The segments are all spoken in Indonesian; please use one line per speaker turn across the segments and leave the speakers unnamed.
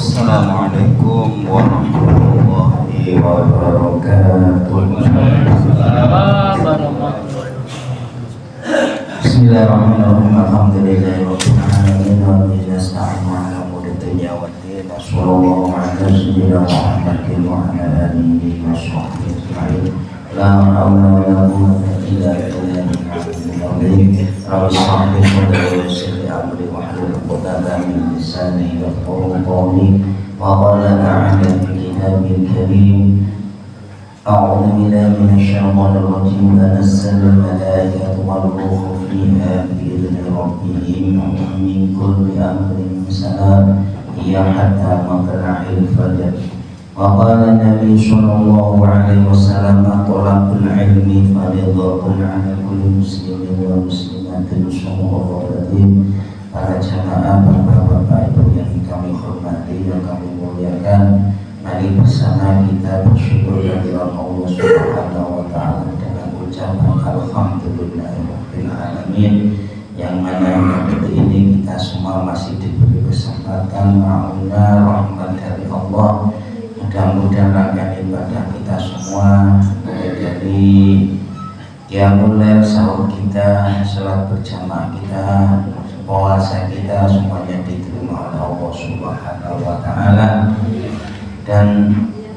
Assalamualaikum warahmatullahi wabarakatuh. Bismillahirrahmanirrahim. Alhamdulillahirabbil alamin wa bihi nasta'inu ala umuri dunya waddin. Wassallallahu ala sayyidina Muhammadin wa ala alihi wa sahbihi ajma'in. La haula wa la quwwata illa billahi. Rabbi shrah li sadri wa yassir li amri wahlul 'uqdatam min lisani yafqahu qawli. Wa qala ta'ala fi kitabil karim. A'udzu billahi minasy syaithanir rajim. Tanazzalul malaikatu war-ruhu fiha bi'izni rabbihim min kulli amrin salam hiya hatta matla'il fajr. Wa qala Nabi sallallahu alaihi wasallam talabul ilmi fardhatun 'ala kulli muslimin wa muslimatin syuhuratin. Para jamaah, bapak-bapak, ibu yang kami hormati, yang kami muliakan, mari bersama kita bersyukur kehadirat Allah Subhanahu wa taala dengan ucapan alhamdulillahirabbil alamin, yang mana ketika ini kita semua masih diberi kesempatan ma'una rahmat dari Allah. Mudah-mudahan rangkaian ibadah kita semua, mulai dari qiyamul lail, sahur kita, salat berjamaah kita, puasa kita, semuanya diterima oleh Allah Subhanahu wa taala. Dan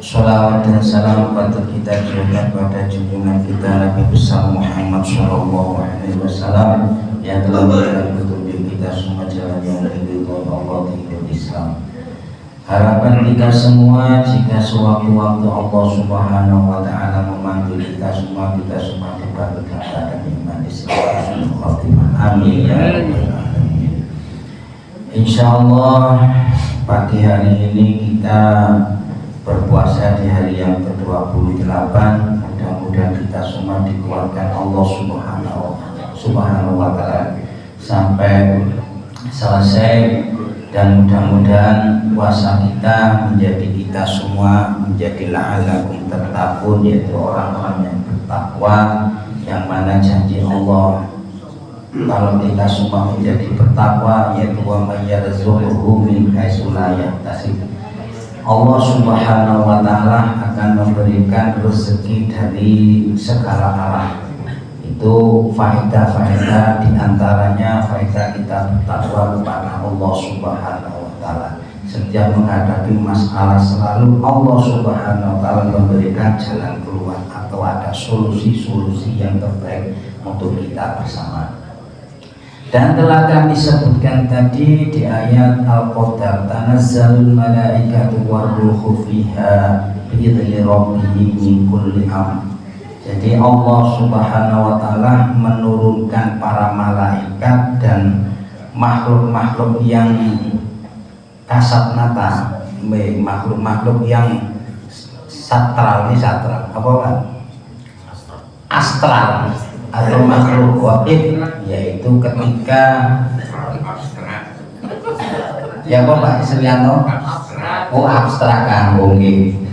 sholawat dan salam patut kita berikan pada junjungan kita Nabi besar Muhammad sallallahu alaihi wasallam yang telah memberikan petunjuk kita semua jalan yang diridhoi Allah di hidup Islam. Harapan kita semua, jika sewaktu-waktu Allah Subhanahu wa taala memanggil kita semua dibangkitkan pada iman Islam. Amin ya rabbal alamin. Insyaallah pagi hari ini kita berpuasa di hari yang ke-28. Mudah-mudahan kita semua dikuatkan Allah Subhanahu wa taala sampai selesai, dan mudah-mudahan puasa kita menjadi kita semua menjadi la'allakum tattaqun, yaitu orang-orang yang bertakwa, yang mana janji Allah kalau kita semua menjadi bertakwa, yaitu wa may yarzuqhu min haitsu la yahtasib. Allah Subhanahu wa taala akan memberikan rezeki dari segala arah. Itu faedah-faedah, diantaranya faedah kita bertakwa kepada Allah Subhanahu wa taala. Setiap menghadapi masalah selalu Allah Subhanahu wa taala memberikan jalan keluar atau ada solusi-solusi yang terbaik untuk kita bersama. Dan telah kami sebutkan tadi di ayat Al-Qadar, tanazzalul malaikatu war-ruhu fiha bi'izni rabbihim min kulli amr. Jadi Allah Subhanahu wa taala menurunkan para malaikat dan makhluk-makhluk yang kasat mata, makhluk-makhluk yang satral apa Pak? Astral atau makhluk gaib, yaitu ketika ya Pak Isliano, oh abstrak kan nggih.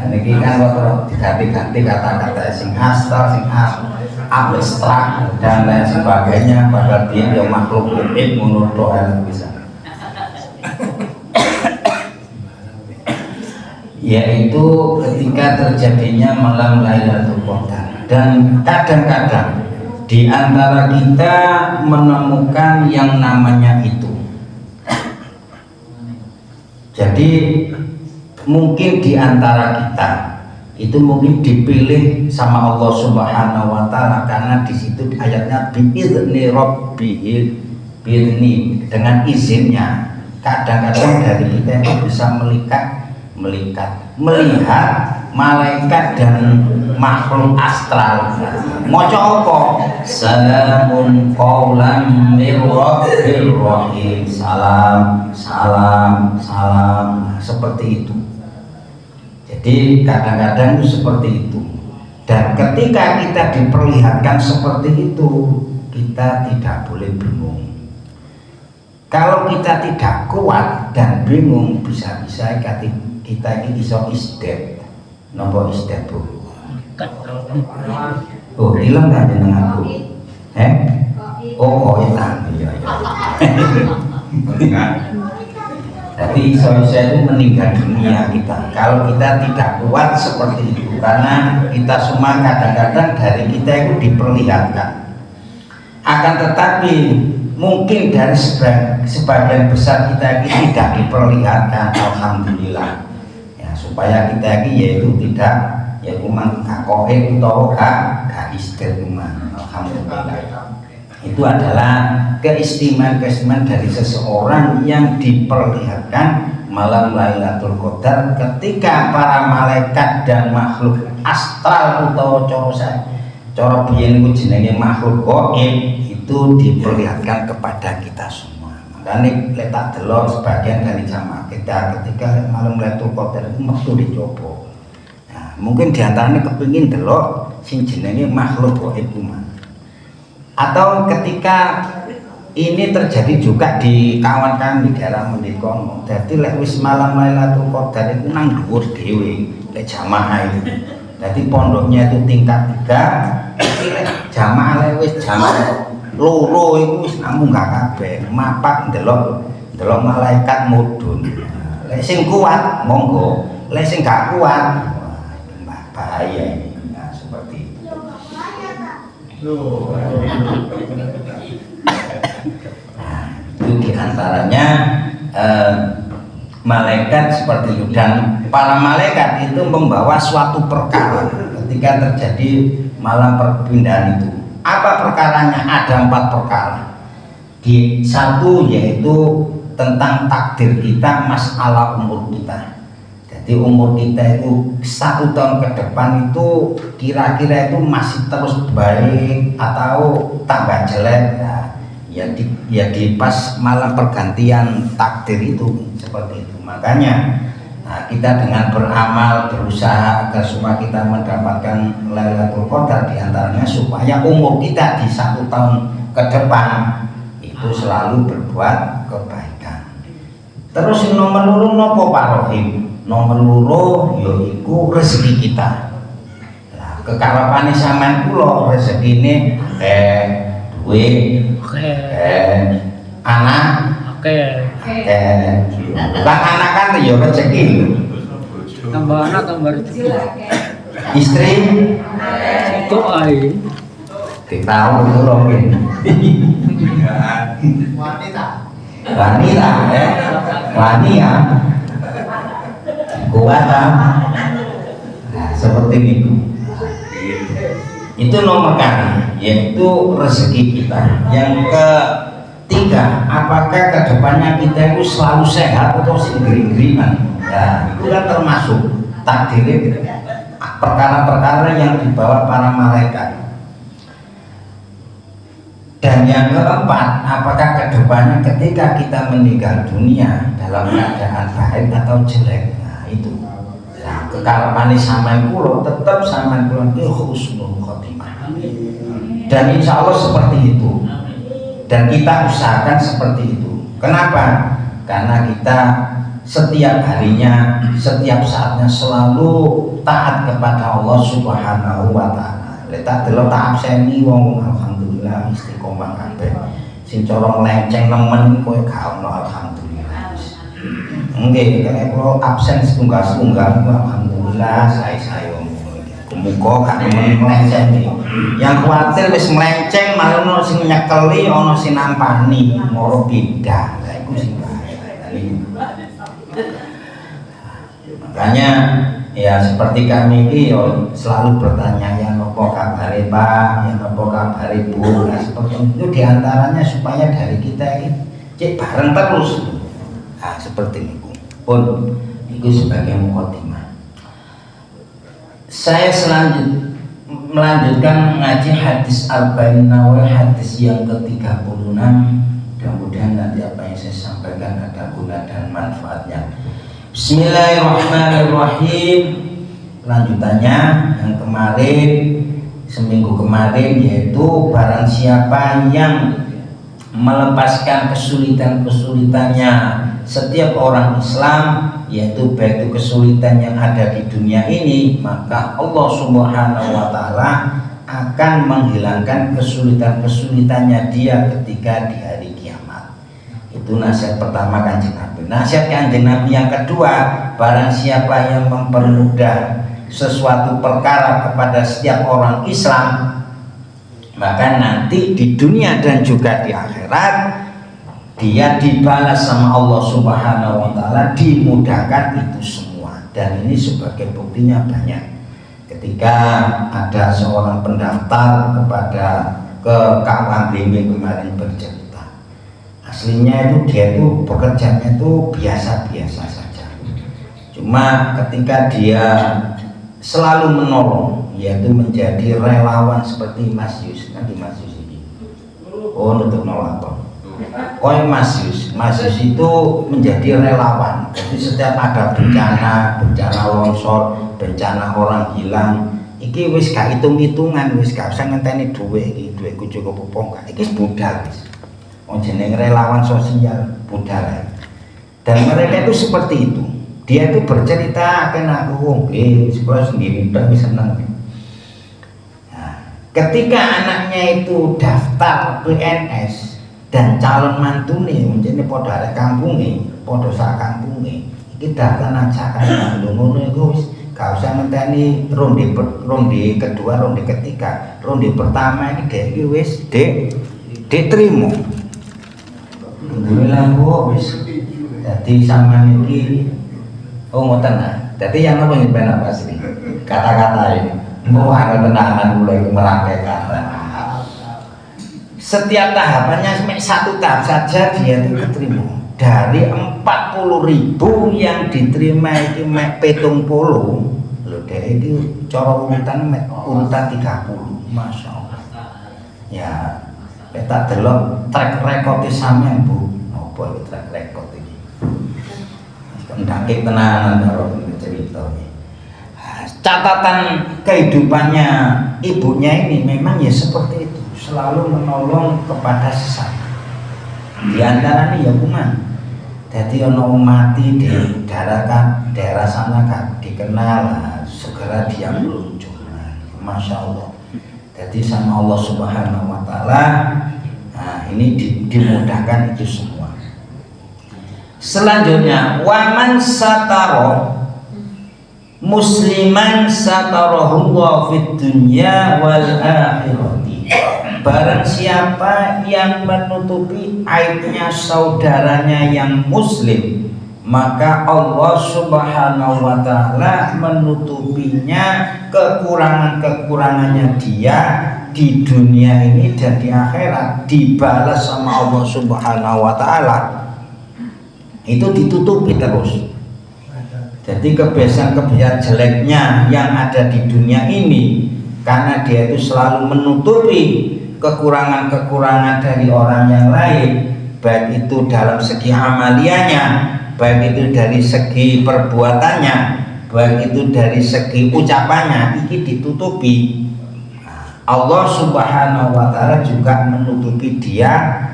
Niki kan waktu diganti-ganti kata-kata sing astral, sing abstrak dan lain sebagainya, padahal dia yang makhluk gaib menurut doa bisa. Yaitu ketika terjadinya malam Lailatul Qadar, dan kadang-kadang di antara kita menemukan yang namanya itu. Jadi mungkin di antara kita itu mungkin dipilih sama Allah Subhanahu wa taala, karena di situ ayatnya bi'izni rabbih, bi'izni, dengan izinnya. Kadang-kadang dari kita itu bisa melihat malaikat dan makhluk astral. Maca apa? Salamun qaulan mir rabbir rahim. Salam, seperti itu. Jadi kadang-kadang itu seperti itu. Dan ketika kita diperlihatkan seperti itu, kita tidak boleh bingung. Kalau kita tidak kuat dan bingung, bisa-bisa kita ini iso isdet. Nopo isdet Bu? Oh, hilang gak dengan aku? Oh, koitan. Iya. Jadi saya itu meninggal dunia kita kalau kita tidak kuat seperti itu, karena kita semua kadang-kadang dari kita itu diperlihatkan, akan tetapi mungkin dari sebagian besar kita ini tidak diperlihatkan. Alhamdulillah ya, supaya kita ini yaitu tidak ya kuman kakoin atau gak istimewa. Alhamdulillah, itu adalah keistimewaan dari seseorang yang diperlihatkan malam Lailatul Qadar ketika para malaikat dan makhluk astral atau cara biyen iku jenenge makhluk gaib itu diperlihatkan kepada kita semua. Makanya letak delok sebagian dari jamaah kita ketika malam Lailatul Qadar itu metu dicoba. Nah, mungkin diantaranya kepingin delok sing jenenge makhluk gaib kuman. Atau ketika ini terjadi juga di kawan-kawan di daerah Mendikono. Jadi lek wis malam Lailatul Qadar itu nang dhuwur dhewe lek jamaah itu. Jadi pondoknya itu tingkat 3. Lek jamaah lek wis jamaah loro iku wis namung gak kabeh. Mapak ndelok malaikat mudhun. Lek sing kuat monggo, lek sing gak kuat bahaya ini. Nah, seperti itu. Itu diantaranya malaikat seperti itu, dan para malaikat itu membawa suatu perkara ketika terjadi malam perpindahan itu. Apa perkaranya? Ada 4 perkara. Satu yaitu tentang takdir kita, masalah umur kita. Jadi umur kita itu 1 tahun ke depan itu kira-kira itu masih terus baik atau tambah jelek. Nah, ya di pas malam pergantian takdir itu seperti itu. Makanya kita dengan beramal berusaha agar semua kita mendapatkan Lailatul Qadar, diantaranya supaya umur kita di 1 tahun ke depan itu selalu berbuat kebaikan. Terus nomor 2 nopo Pak Rohim? Nomor 2 yaiku rezeki kita. Nah, kekarepane sampean kula rezekine duit, anak, kan anak kan ya rezeki.
Tambah anak tambah rezeki.
Istri
Itu ai.
Tahu itu loh ini. Wanita kuat nah, seperti itu. Itu nomor kali, yaitu rezeki kita. Yang ketiga, apakah kedepannya kita itu selalu sehat atau sendiri-sendirian? Nah, itu kan termasuk takdir, perkara-perkara yang dibawa para malaikat. Dan yang keempat, apakah kedepannya ketika kita meninggal dunia dalam keadaan baik atau jelek? Nah, itu. Nah, kekarepane sampean kula tetap sampean kula iki husnul khotimah. Dan insya Allah seperti itu. Dan kita usahakan seperti itu. Kenapa? Karena kita setiap harinya, setiap saatnya selalu taat kepada Allah Subhanahu wa taala. Letak delok tak abseni wong alhamdulillah istiqomah kabeh. Sing cara melenceng nemen kowe gak ono alhamdulillah. Nggih, kene kula absen setunggal-setunggal alhamdulillah saya muga gak nemen melenceng. Yang kuatir wis melenceng malah ono sing nyekeli, ono sing nampani, moro pindah. Lah iku sing bahaya. Makanya ya seperti kami ini selalu bertanya ya nopo kabare Pak, ya nopo kabare Bu. Nah, seperti itu diantaranya supaya dari kita ini cek bareng terus. Nah, seperti itu pun itu sebagai mukadimah. Saya melanjutkan ngaji hadis Arba'in Nawawi, hadis yang ke-36. Mudah-mudahan nanti apa yang saya sampaikan ada guna dan manfaatnya. Bismillahirrahmanirrahim. Lanjutannya yang kemarin, seminggu kemarin, yaitu barang siapa yang melepaskan kesulitan-kesulitannya setiap orang Islam, yaitu baik itu kesulitan yang ada di dunia ini, maka Allah Subhanahu wa taala akan menghilangkan kesulitan-kesulitannya dia ketika di hari kiamat. Itu Itu nasihat pertama Kanjeng Nabi. Nasihat Kanjeng Nabi yang kedua, barang siapa yang mempermudah sesuatu perkara kepada setiap orang Islam, maka nanti di dunia dan juga di akhirat dia dibalas sama Allah Subhanahu wa taala, dimudahkan itu semua. Dan ini sebagai buktinya banyak. Ketika ada seorang pendaftar ke KUHB kemarin bercerita, aslinya itu dia itu bekerjanya itu biasa-biasa saja. Cuma ketika dia selalu menolong, yaitu menjadi relawan seperti Mas Yus, nanti Mas Yus ini. Oh, untuk nolaton. Mas Yus itu menjadi relawan. Jadi setiap ada bencana longsor, bencana orang hilang, iki wis gak hitung-hitungan, wis gak usah ngenteni duitku cukup apa enggak. Iki budal wis. Wong jeneng relawan sosial, budal. Dan mereka itu seperti itu. Dia itu bercerita kena aku sekolah sendiri udah bisa seneng. Nah, ketika anaknya itu daftar PNS dan calon mantune menjadi podo arek kampunge, podo sak kampunge, iki daftar aja kan ngono iku wis gak usah ngenteni ronde kedua, ronde ketiga, ronde pertama ini dhek iki wis diterima. Alhamdulillah kok wis dadi sampean iki ngoten nah. Dadi yang apa yang benar pasti kata-kata ini mau ada tenangan mulai merangkaikan. Setiap tahapannya satu tahap saja dia itu keterima. Dari 40.000 yang diterima itu mek 70, lho dia itu cara urutan 30, Masya Allah. Ya, kita delok track record sampean Bu. Apa itu track record iki? Ndake tenanan karo cerita iki. Catatan kehidupannya ibunya ini memang ya seperti itu, selalu menolong kepada sesama. Di antara ini ya kuman. Jadi ono mati di daerah sana kan dikenal, segera dia meluncur. Masya Allah. Jadi sama Allah Subhanahu wa taala, nah ini dimudahkan itu semua. Selanjutnya, waman sataro musliman satarahullah fid dunya wal akhirati. Barang siapa yang menutupi aibnya saudaranya yang muslim, maka Allah Subhanahu wa taala menutupinya kekurangan-kekurangannya dia di dunia ini dan di akhirat, dibalas sama Allah Subhanahu wa taala. Itu ditutupi terus. Jadi kebiasaan-kebiasaan jeleknya yang ada di dunia ini, karena dia itu selalu menutupi kekurangan-kekurangan dari orang yang lain, baik itu dalam segi amaliannya, baik itu dari segi perbuatannya, baik itu dari segi ucapannya, ini ditutupi. Allah Subhanahu wa taala juga menutupi dia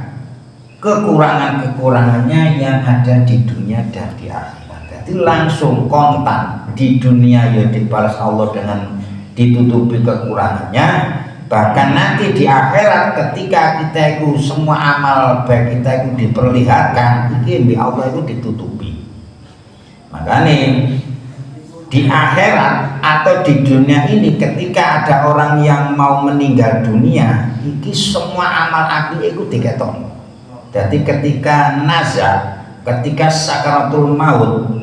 kekurangan-kekurangannya yang ada di dunia dan di akhirat. Jadi langsung kontan di dunia ya dibalas Allah dengan ditutupi kekurangannya. Bahkan nanti di akhirat ketika kita itu semua amal baik kita itu diperlihatkan, ini di Allah itu ditutupi. Makanya di akhirat atau di dunia ini ketika ada orang yang mau meninggal dunia, ini semua amal api itu diketok. Jadi ketika nazar, ketika sakaratul maut,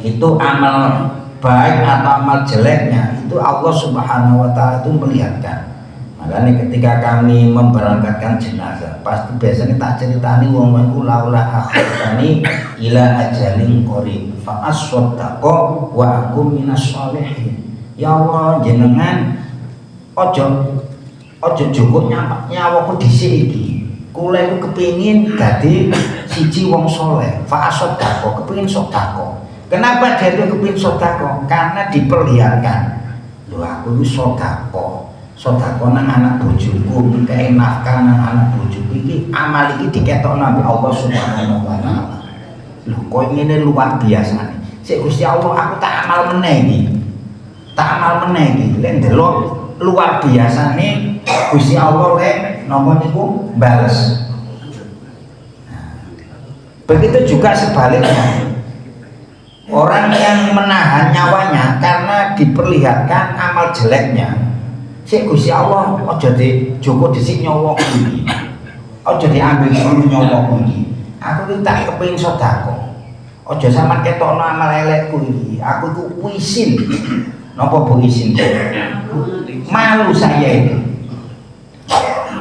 itu amal baik atau amal jeleknya itu Allah Subhanahu wa taala itu melihatkan. Makanya ketika kami memberangkatkan jenazah, pasti biasanya tak ceritani wong iku laula akhirani ila ajalin qarib fa aswaddaqo wa aku minas sholihin. Ya Allah jenengan ojo cukup nyawaku dhisik iki. Kula iku kepingin dadi siji wong saleh, fa aswaddaqo, kepingin sedekah. Kenapa dia itu kepingin sedekah? Karena diperlihatkan. Lho aku iki sedekah nang anak bojoku, kae nafkah nang anak bojoku iki amal iki diketokno Nabi Allah Subhanahu wa taala. Lho kok ngene luar biasa nih. Sik Gusti Allah aku tak amal meneh iki. Tak amal meneh iki. Lek ndelok luar biasa nih Gusti Allah lek napa niku bales. Begitu juga sebaliknya, orang yang menahan nyawanya karena diperlihatkan amal jeleknya, si Gusti Allah aja di Joko disik nyolok iki, aja diambil dulu nyolok iki. Aku iki tak kepengin sedekah, aja sampean ketokno amal elekku iki. Aku tuh isin. Napa Bu isin? Malu saya ini.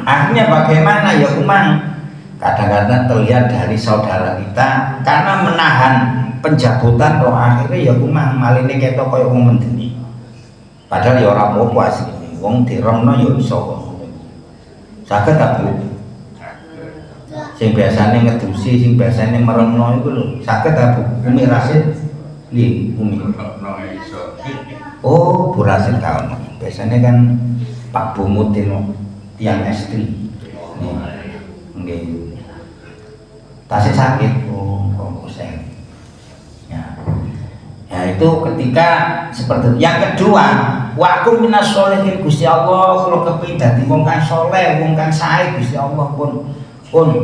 Akhirnya bagaimana ya kumang? Kadang-kadang terlihat dari saudara kita karena menahan penjabutan, loh akhirnya ya kumang maline ketok koyo wong mendeni. Padahal ya ora apa-apa asline. Wong diremno ya iso. Saged ta Bu? Sing biasane ngedusi, sing biasane meremno iku lho, saged ta Bu? Umi Rasid? Nggih, Umi. Oh, Bu Rasid ta ono. Biasane kan Pak Bumutin tiang estri. Nggih. Tasih sakit, konseng. Ya itu ketika seperti itu. Yang kedua, wa aku minas sholihin Gusti Allah, kalau kepengin dadi wong kang saleh, wong kang sae Gusti Allah pun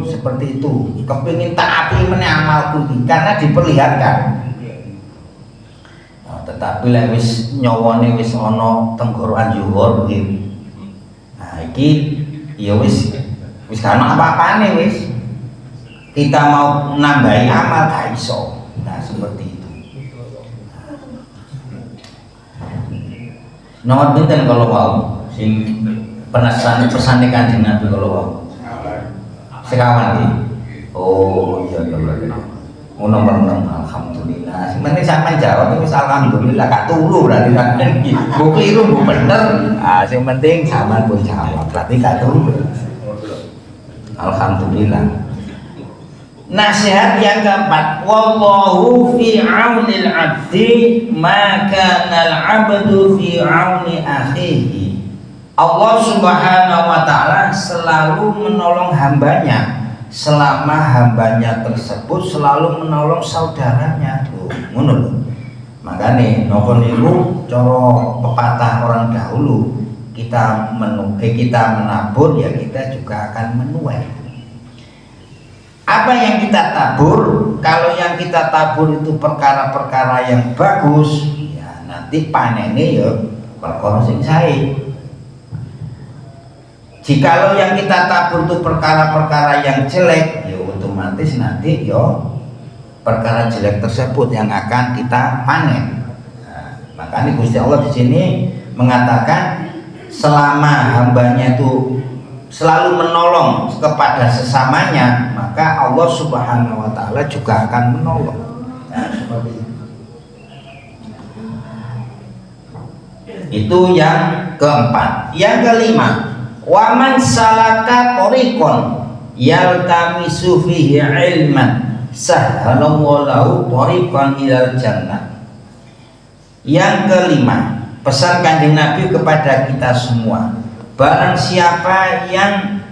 seperti itu. Kepengin taati meneh amalku iki karena diperlihatkan. Nah, tetapi lek wis nyawane wis ana tenggorokan zuhur iki. Nah, iki ya wis gak ana apa-apane wis. Kita mau nambahi amal gak iso. Nah seperti itu. Nomor pinten kalau mau sing pesan Kanjeng Nabi kalau mau sekawan iki. Oh iya. Nomor 6 alhamdulillah. Sebenarnya sampean jawab wis alhamdulillah gak turu berarti sampean iki. Bu kliru bu bener. Ah sing penting sampean pun jawab berarti gak turu. Alhamdulillah. Nasihat yang keempat, wallahu fi aunil abdi ma kana al-'abdu fi auni akhihi. Allah Subhanahu wa taala selalu menolong hambanya selama hambanya tersebut selalu menolong saudaranya. Ngono lho. Makane napa niku cara pepatah orang dahulu, kita menabur ya kita juga akan menuai. Apa yang kita tabur, kalau yang kita tabur itu perkara-perkara yang bagus, ya nanti panennya ya perkara sing sae. Jikalau yang kita tabur itu perkara-perkara yang jelek, ya otomatis nanti ya perkara jelek tersebut yang akan kita panen. Nah, makanya Gusti Allah di sini mengatakan selama hambanya itu selalu menolong kepada sesamanya, maka Allah Subhanahu wa taala juga akan menolong. Nah, seperti itu. Itu yang keempat. Yang kelima, waman salaka tariqon yaltamisu fihi ilman sahhalallahu lahu tariqan ilal jannah. Yang kelima, pesan Kanjeng Nabi kepada kita semua, barang siapa yang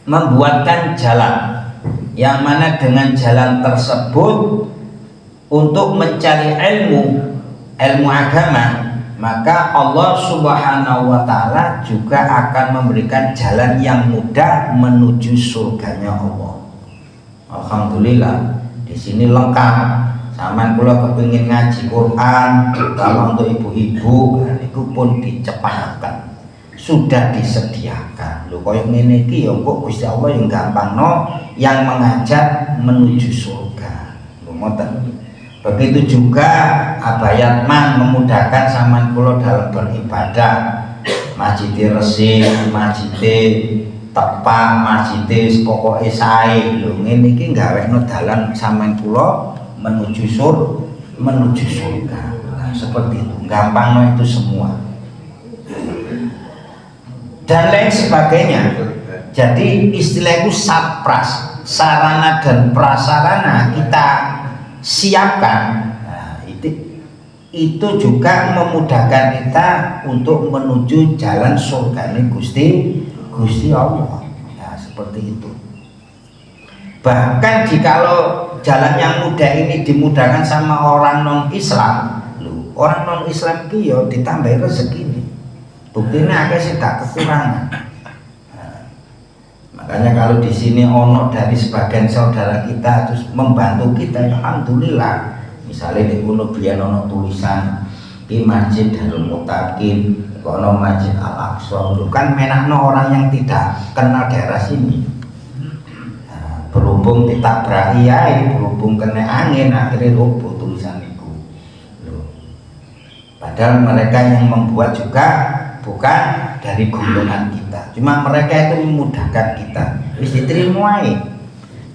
membuatkan jalan yang mana dengan jalan tersebut untuk mencari ilmu agama, maka Allah Subhanahu wa taala juga akan memberikan jalan yang mudah menuju surganya Allah. Alhamdulillah, di sini lengkap. Sampeyan kula kepengin ngaji Quran, terutama untuk ibu-ibu, niku pun dicepataken. Sudah disediakan. Lho koyo ngene iki ya kok Gusti Allah yang gampangno yang mengajak menuju surga. Lho ngoten. Begitu juga Abayatman memudahkan sampean kula dalam beribadah. Masjid Resik, Masjid Tepak, Masjid pokoke sae. Lho ngene iki gawekno dalan sampean kula menuju surga. Nah, seperti itu. Gampangno itu semua. Dan lain sebagainya. Jadi istilah itu satpras, sarana dan prasarana kita siapkan. Nah, itu juga memudahkan kita untuk menuju jalan surga Gusti Allah. Nah, seperti itu. Bahkan jikalau jalan yang mudah ini dimudahkan sama orang non Islam, orang non Islam itu ya ditambah rezeki. Buktinya agak sih tak kekurangan. Nah, Makanya kalau di sini ono dari sebagian saudara kita terus membantu kita, alhamdulillah. Misalnya di kuno biyen ono tulisan di Masjid Darul Muttaqin, ono Masjid Al Aqsa, kan menakno orang yang tidak kenal daerah sini. Nah, berhubung ditabrak kiai, berhubung kena angin, akhirnya roboh tulisan itu. Padahal mereka yang membuat juga bukan dari golongan kita, cuma mereka itu memudahkan kita, wis diterima aja.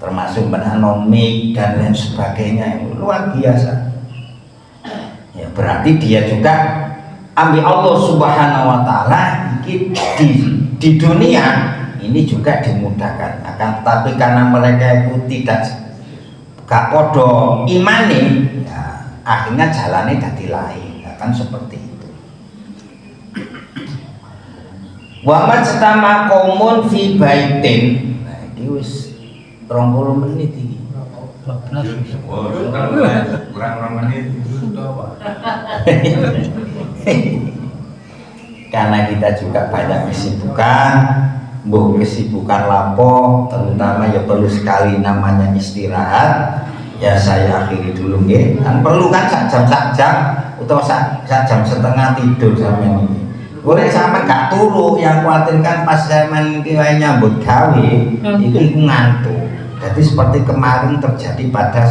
Termasuk menanomik dan lain sebagainya, itu luar biasa. Ya berarti dia juga ambil Allah Subhanahu Wa Taala di dunia ini juga dimudahkan. Akan tetapi karena mereka itu tidak gak podo imani, ya, akhirnya jalannya jadi lain, ya, kan seperti itu. Wa majtama qaumun fi baitin. Nah, iki wis 20 menit iki.
Kurang menit.
Karena kita juga banyak kesibukan, kesibukan lapo, terutama ya perlu sekali namanya istirahat. Ya saya akhiri dulu nggih. Kan perlu kan sak jam atau sak jam setengah tidur sampean ini. Boleh sama gak turu, yang khawatirkan pas zaman kiai nyambut gawe itu ngantuk. Jadi seperti kemarin terjadi pada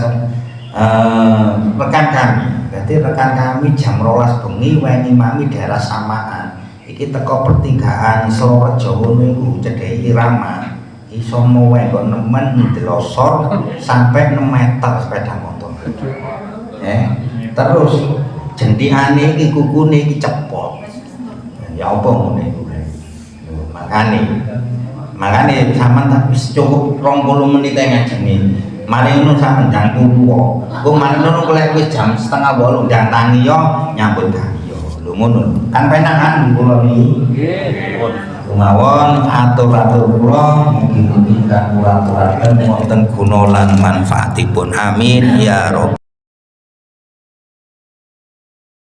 rekan kami. Jadi rekan kami jam 12 bengi weni mami daerah Samaan. Iki teko pertigaan Slorejo niku cedhek irama. Iso mowe kok nemen delosor sampai 6 meter sepeda motor. Terus jendikane iki kukune iki cepot. Ya apa ngene iku. Makane sampean tak wis cukup 20 menit ngajeni. Mari ngono sampean ndang turu kok. Kok mari ngono lek wis jam 7:30 ndang tangi yo nyambut gawe yo. Lho ngono. Kan penakan kula niki. Nggih. Kemawon atur-atur kula mugi-mugi kang kula aturaken wonten guna lan manfaatipun. Amin ya rabbal